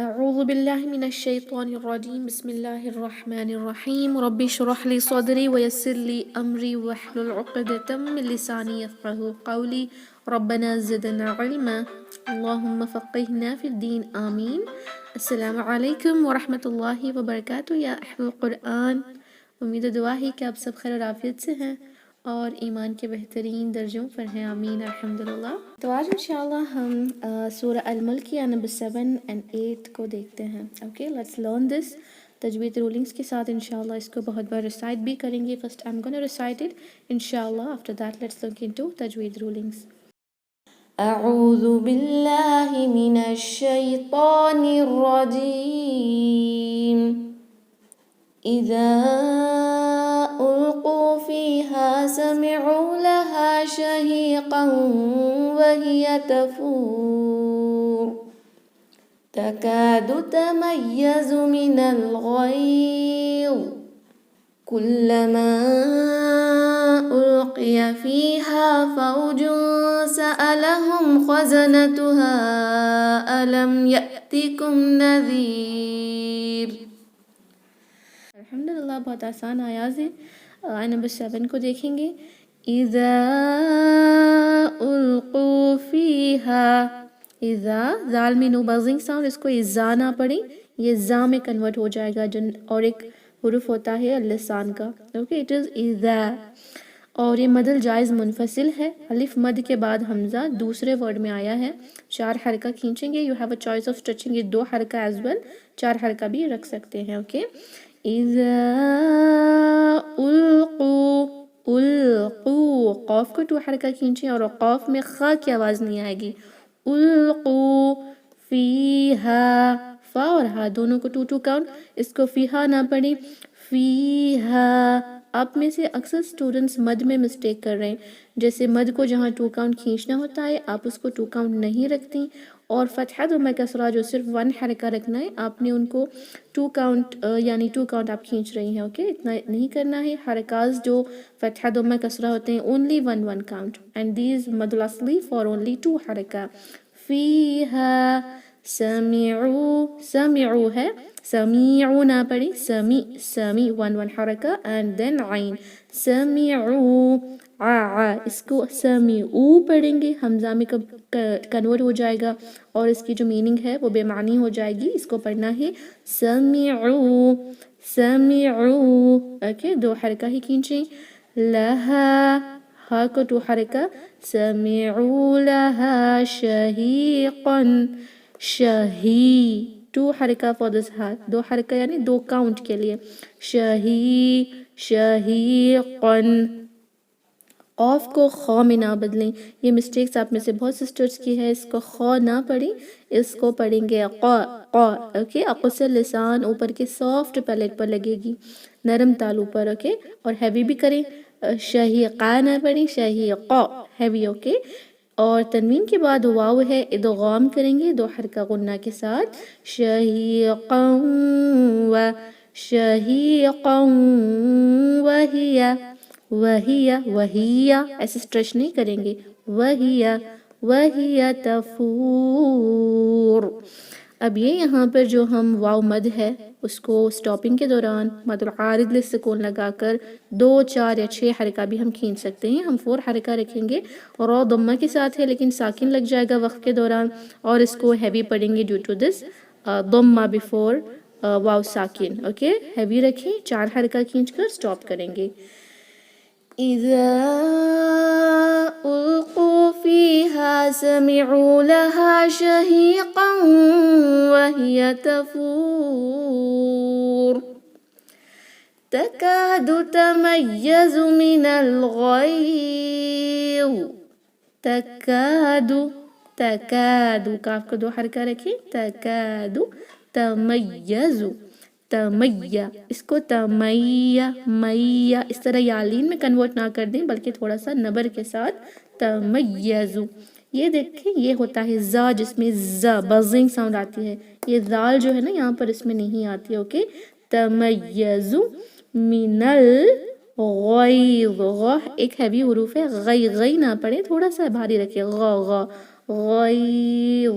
أعوذ بالله من الشيطان الرجيم بسم الله الرحمن الرحيم ربي اشرح لي صدري ويسر لي أمري واحلل عقدة من لساني يفقهوا قولي ربنا زدنا علما اللهم فقهنا في الدين آمين. السلام علیکم ورحمۃ اللہ وبرکاتہ یا اہل القرآن. امید و دعا ہے کہ آپ سب خیر و عافیت سے ہیں اور ایمان کے بہترین درجوں پر ہیں. آمین الحمدللہ. تو آج انشاءاللہ ہم سورہ الملک یا نمبر 7 and 8 کو دیکھتے ہیں. اوکے لیٹس لرن دس تجوید رولنگس کے ساتھ انشاءاللہ اس کو بہت بار ریسائٹ بھی کریں گے. First I am gonna recite it انشاءاللہ. After that let's look into تجوید رولنگس. أعوذ بالله من الشيطان الرجيم إذا ألقوا فيها سمعوا لها شهيقا وهي تفور تكاد تميز من الغيظ كلما ألقي فيها فوج سألهم خزنتها ألم يأتكم نذير. الحمدللہ بہت آسان آیاز ہے. آیت نمبر 7 کو دیکھیں گے. اذا القوا فیہا. اذا زال میں نو بزنگ ساؤنڈ، اس کو ازا نہ پڑھیں، یہ زا میں کنورٹ ہو جائے گا اور ایک حرف ہوتا ہے اللسان کا. اوکے اٹ از اذا اور یہ مد الجائز منفصل ہے. الف مد کے بعد حمزہ دوسرے ورڈ میں آیا ہے. 4 حرکہ کھینچیں گے. You have a choice of stretching یہ 2 حرکہ ایز ویل. 4 حرکہ بھی رکھ سکتے ہیں. اوکے اذا القوا. القوا قاف کو 2 حرکہ کھینچیں اور قاف میں خا کی آواز نہیں آئے گی. القوا فیہا. فا اور ہا دونوں کو 2 کاؤنٹ. اس کو فیہا نہ پڑھیں، فیہا. آپ میں سے اکثر سٹوڈنٹس مد میں مسٹیک کر رہے ہیں. جیسے مد کو جہاں 2 کاؤنٹ کھینچنا ہوتا ہے آپ اس کو 2 کاؤنٹ نہیں رکھتی، اور فتحہ ضمہ کسرہ جو صرف 1 حرکہ رکھنا ہے آپ نے ان کو 2 کاؤنٹ یعنی 2 کاؤنٹ آپ کھینچ رہی ہیں. اوکے اتنا نہیں کرنا ہے. حرکات جو فتحہ ضمہ کسرہ ہوتے ہیں اونلی 1 کاؤنٹ اینڈ دیز مد الاصلی فار اونلی 2 حرکہ. فیہا سمعوا. سمعوا ہے، سمیعو نہ پڑھی، سمی. سمی 1 حرکہ اینڈ دین عین. سمعوا اس کو سمیعو پڑھیں گے. حمزہ میں کنورٹ ہو جائے گا اور اس کی جو میننگ ہے وہ بے معنی ہو جائے گی. اس کو پڑھنا ہے سمعو. سمعو. اوکے 2 حرکہ ہی کھینچیں. لہا ہا کو 2 حرکہ. سمعو لہا شہیقا. شہی 2 حرکہ فور دس ہاتھ. 2 حرکہ یعنی 2 کاؤنٹ کے لیے. شہی شہیقا. قاف کو خا میں نہ بدلیں. یہ مسٹیکس آپ میں سے بہت سسٹرز کی ہے. اس کو خا نہ پڑھیں، اس کو پڑھیں گے قا. قا اوکے اقصر لسان اوپر کے سافٹ پیلیٹ پر لگے گی، نرم تالو پر. اوکے اور ہیوی بھی کریں. شہیقا نہ پڑھیں، شہیقا ہیوی. اوکے اور تنوین کے بعد واو ہے، ادغام کریں گے 2 حرکہ غنہ کے ساتھ. شہیقا و شہیقا وہیا. وہیا وہیا ایسے اسٹریچ نہیں کریں گے. وہیا وہیا تفور. اب یہ یہاں پر جو ہم واو مد ہے اس کو سٹاپنگ کے دوران مد العارض للسکون لگا کر 2 4 یا 6 حرکہ بھی ہم کھینچ سکتے ہیں. ہم 4 حرکہ رکھیں گے اور ضمہ کے ساتھ ہے لیکن ساکن لگ جائے گا وقت کے دوران اور اس کو ہیوی پڑھیں گے ڈیو ٹو دس ضمہ بیفور واو ساکن. اوکے ہیوی رکھیں. 4 حرکہ کھینچ کر سٹاپ کریں گے. إذا ألقوا فيها سمعوا لها شهيقا وهي تفور تكاد تميز من الغيظ. تکاد. تکاد کاف کو 2 حرکہ رکھیں. تکاد تمیز. تمیہ اس کو تمیہ میہ اس طرح یالین میں کنورٹ نہ کر دیں بلکہ تھوڑا سا نبر کے ساتھ. تمیزو. یہ دیکھیں یہ ہوتا ہے زا جس میں زا بزنگ ساؤنڈ آتی ہے. یہ زال جو ہے نا یہاں پر اس میں نہیں آتی. اوکے تمیزو من الغیظ. غ ایک ہیوی حروف ہے. غی غی نہ پڑھیں، تھوڑا سا بھاری رکھیں. غ غ غیظ.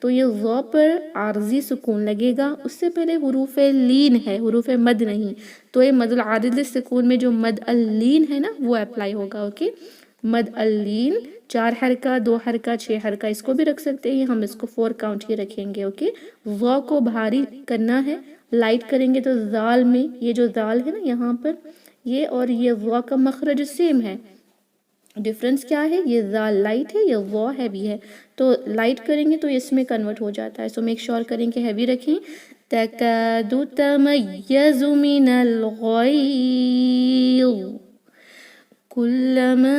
تو یہ ضا پر عارضی سکون لگے گا. اس سے پہلے حروف لین ہے، حروف مد نہیں، تو یہ مد العارض سکون میں جو مد اللین ہے نا وہ اپلائی ہوگا. اوکے، مد اللین 4 حرکہ 2 حرکہ 6 حرکہ اس کو بھی رکھ سکتے ہیں، ہم اس کو 4 کاؤنٹ ہی رکھیں گے. اوکے، ضا کو بھاری کرنا ہے، لائٹ کریں گے تو زال میں یہ جو زال ہے نا یہاں پر یہ اور یہ ضا کا مخرج سیم ہے. ڈفرنس کیا ہے؟ یہ زال لائٹ ہے، یہ ضا ہیوی ہے. تو لائٹ کریں گے تو اس میں کنورٹ ہو جاتا ہے. سو میک شور کریں کہ ہیوی رکھیں. تکاد تمیز من الغیظ کلما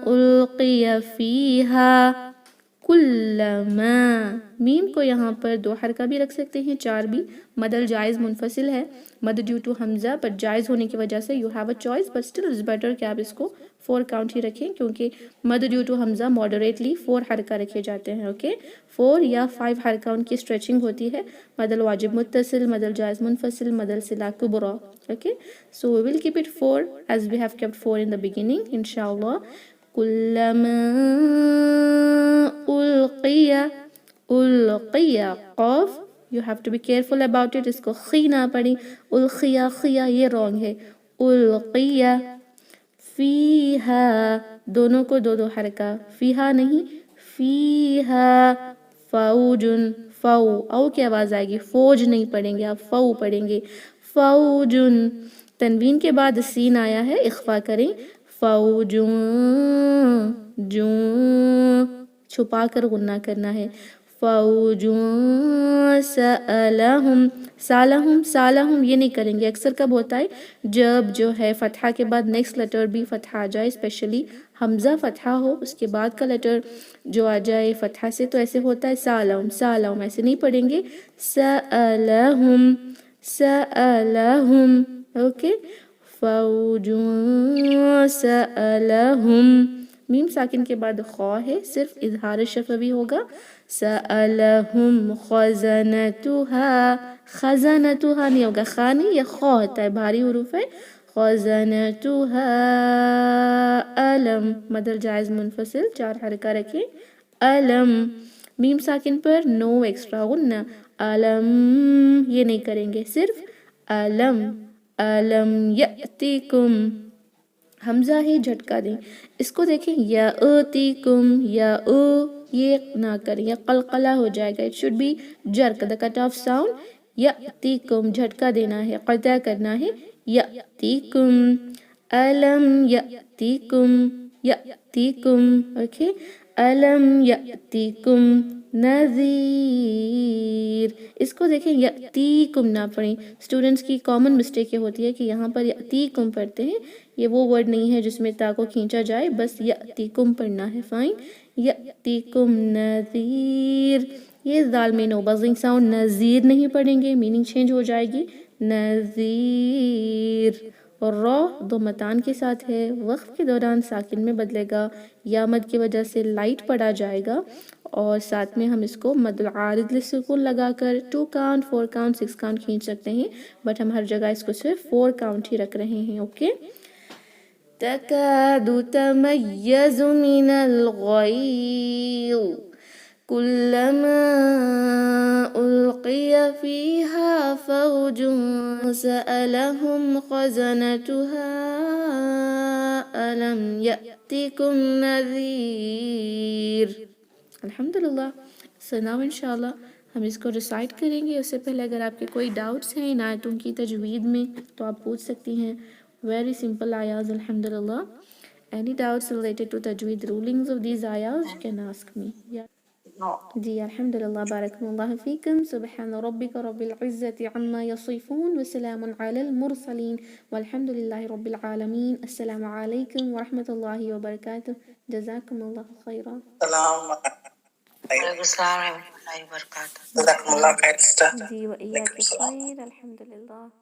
القی فیہا. کلما میم کو یہاں پر 2 حرکہ بھی رکھ سکتے ہیں، 4 بھی. مد الجائز منفصل ہے، مد ڈیو ٹو حمزہ، بٹ جائز ہونے کی وجہ سے you have a choice, but still it's better کہ آپ اس کو 4 کاؤنٹ ہی رکھیں کیونکہ مد ڈیو ٹو حمزہ ماڈریٹلی 4 حرکہ رکھے جاتے ہیں. اوکے، 4 یا 5 حرکہ ان کی اسٹریچنگ ہوتی ہے. مد الواجب متصل، مد الجائز منفصل، مد الصلہ کبریٰ. Okay, so we will keep it 4 as we have kept 4 in the beginning inshallah. کلما القی قاف you have to be careful about it. اس کو خی نہ پڑھی، الخیا خیا یہ رونگ ہے. القی فیہا دونوں کو 2 حرکہ، فیہا نہیں فیہا فوجن، فو او کی آواز آئے گی، فوج نہیں پڑھیں گے آپ، فو پڑھیں گے. فوجن تنوین کے بعد سین آیا ہے، اخفا کریں. فوجن جون چھپا کر غنہ کرنا ہے. فوجن سألہم، سالہم سالہم یہ نہیں کریں گے. اکثر کب ہوتا ہے؟ جب جو ہے فتحہ کے بعد نیکسٹ لیٹر بھی فتحہ آ جائے، اسپیشلی حمزہ فتحہ ہو اس کے بعد کا لیٹر جو آ جائے فتحہ سے، تو ایسے ہوتا ہے سالہم سالہم، ایسے نہیں پڑھیں گے. سألہم سألہم. اوکے، فوجن سألہم میم ساکن کے بعد خوا ہے، صرف اظہار شفوی ہوگا. سألہم خزنتها، خزنتها نہیں ہوگا، خا نہیں یہ خوا ہوتا ہے، بھاری حروف ہے. خزنتها علم مد الجائز منفصل 4 حرکہ رکھیں. علم میم ساکن پر نو ایکسٹرا غنہ. علم یہ نہیں کریں گے، صرف علم. علم یأتیکم حمزہ ہی جھٹکا دیں. اس کو دیکھیں یأتیکم، یا یہ نہ کریں، یہ قلقلہ ہو جائے گا. It should be jerk, the cut off sound. یأتیکم جھٹکا دینا ہے، قطع کرنا ہے. یأتیکم علم یأتیکم یأتیکم. اوکے، علم یأتیکم نذیر. اس کو دیکھیں یأتیکم نہ پڑھیں. اسٹوڈنٹس کی کامن مسٹیک یہ ہوتی ہے کہ یہاں پر یأتیکم پڑھتے ہیں، یہ وہ ورڈ نہیں ہے جس میں تا کو کھینچا جائے، بس یأتیکم پڑھنا ہے. فائن. یأتیکم نذیر یہ ذال میں نو بزنگ ساؤنڈ، نذیر نہیں پڑھیں گے، میننگ چینج ہو جائے گی. نذیر. اور را ضمتان کے ساتھ ہے، وقف کے دوران ساکن میں بدلے گا، یا مد کی وجہ سے لائٹ پڑا جائے گا. اور ساتھ میں ہم اس کو مد العارض للسکون لگا کر 2 کاؤنٹ 4 کاؤنٹ 6 کاؤنٹ کھینچ سکتے ہیں، بٹ ہم ہر جگہ اس کو صرف 4 کاؤنٹ ہی رکھ رہے ہیں. اوکے، تکاد تمیز من الغیظ کلما القی فیہا فوج سألہم خزنتها الم یأتکم نذیر. الحمدللہ. سو ناؤ انشاءاللہ ہم اس کو ریسائٹ کریں گے. اس سے پہلے اگر آپ کے کوئی ڈاؤٹس ہیں ان آیتوں کی تجوید میں تو آپ پوچھ سکتی ہیں. ویری سمپل آیاز الحمدللہ. Any doubts related to tajweed rulings of these ayahs you can ask me. جی الحمدللہ. بارکم اللہ فیکم. سبحان ربک رب العزة عما یصفون وسلام علی المرسلین والحمد للہ رب العالمین. السلام علیکم ورحمۃ اللہ وبرکاتہ. جزاکم اللہ خیرا. السلام علیکم السلام ورحمۃ اللہ وبرکاتہ. جزاکم اللہ خیر. جی وإیاک بخیر. الحمدللہ.